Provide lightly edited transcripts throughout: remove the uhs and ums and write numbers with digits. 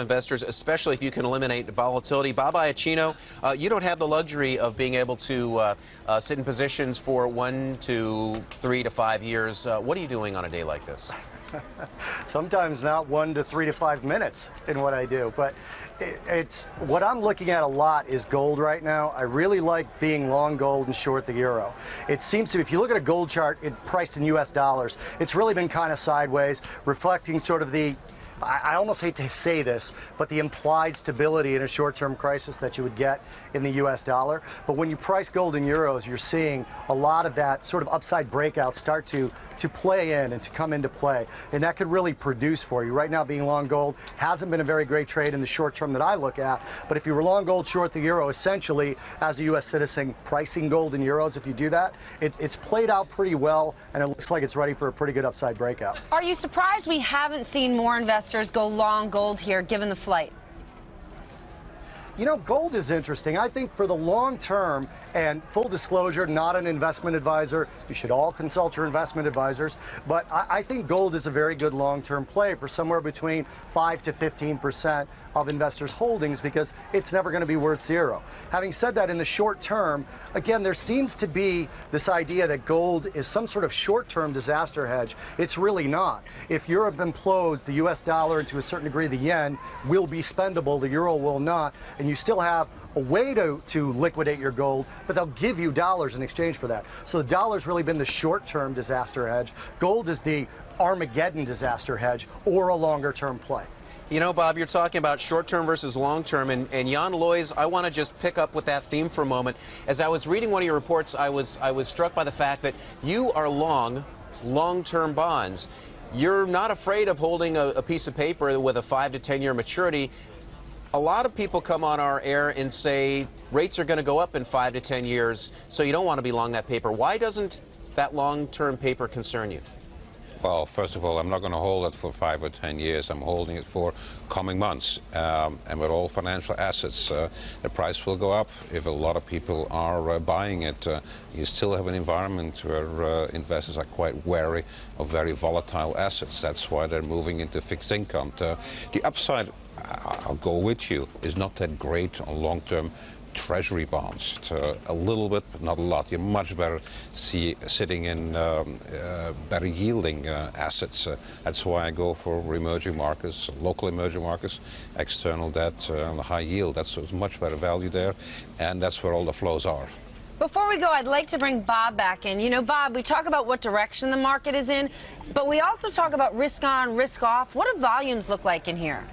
Investors, especially if you can eliminate volatility. Bob Iaccino, you don't have the luxury of being able to sit in positions for 1 to 3 to 5 years. What are you doing on a day like this? Sometimes not 1 to 3 to 5 minutes in what I do, but it's what I'm looking at a lot is gold right now. I really like being long gold and short the euro. It seems to, if you look at a gold chart, it priced in US dollars, it's really been kind of sideways, reflecting sort of the, I almost hate to say this, but the implied stability in a short-term crisis that you would get in the U.S. dollar. But when you price gold in euros, you're seeing a lot of that sort of upside breakout start to play in and to come into play. And that could really produce for you. Right now, being long gold hasn't been a very great trade in the short term that I look at. But if you were long gold, short the euro, essentially, as a U.S. citizen, pricing gold in euros, if you do that, it's played out pretty well, and it looks like it's ready for a pretty good upside breakout. Are you surprised we haven't seen more investors go long gold here, given the flight? You know, gold is interesting. I think for the long term, and full disclosure, not an investment advisor. You should all consult your investment advisors. But I think gold is a very good long-term play for somewhere between 5 to 15% of investors' holdings, because it's never going to be worth zero. Having said that, in the short term, again, there seems to be this idea that gold is some sort of short-term disaster hedge. It's really not. If Europe implodes, the U.S. dollar, and to a certain degree the yen, will be spendable, the euro will not, and you still have a way to liquidate your gold, but they'll give you dollars in exchange for that. So the dollar's really been the short-term disaster hedge. Gold is the Armageddon disaster hedge, or a longer-term play. You know, Bob, you're talking about short-term versus long-term, and Jan Loys, I want to just pick up with that theme for a moment. As I was reading one of your reports, I was struck by the fact that you are long-term bonds. You're not afraid of holding a piece of paper with a 5 to 10 year maturity. A lot of people come on our air and say rates are going to go up in 5 to 10 years, so you don't want to be long that paper. Why doesn't that long-term paper concern you? Well, first of all, I'm not going to hold it for 5 or 10 years. I'm holding it for coming months. And with all financial assets, the price will go up. If a lot of people are buying it, you still have an environment where investors are quite wary of very volatile assets. That's why they're moving into fixed income. The upside, I'll go with you, is not that great on long-term treasury bonds. A little bit, but not a lot. You're much better sitting in better yielding assets. That's why I go for emerging markets, local emerging markets, external debt, and high yield. That's much better value there, and that's where all the flows are. Before we go, I'd like to bring Bob back in. You know, Bob, we talk about what direction the market is in, but we also talk about risk on, risk off. What do volumes look like in here?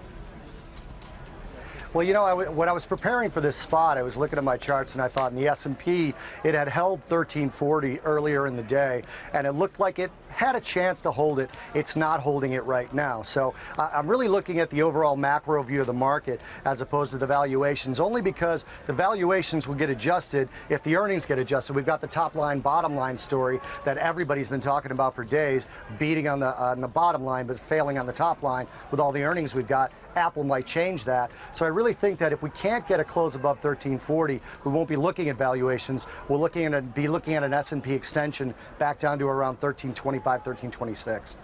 Well, you know, when I was preparing for this spot, I was looking at my charts, and I thought in the S&P, it had held 1340 earlier in the day, and it looked like it had a chance to hold it. It's not holding it right now. So I'm really looking at the overall macro view of the market as opposed to the valuations, only because the valuations will get adjusted if the earnings get adjusted. We've got the top line, bottom line story that everybody's been talking about for days, beating on the bottom line but failing on the top line. With all the earnings we've got, Apple might change that. So I really think that if we can't get a close above 1340, we won't be looking at valuations. We'll be looking at an S&P extension back down to around 1325, 1326.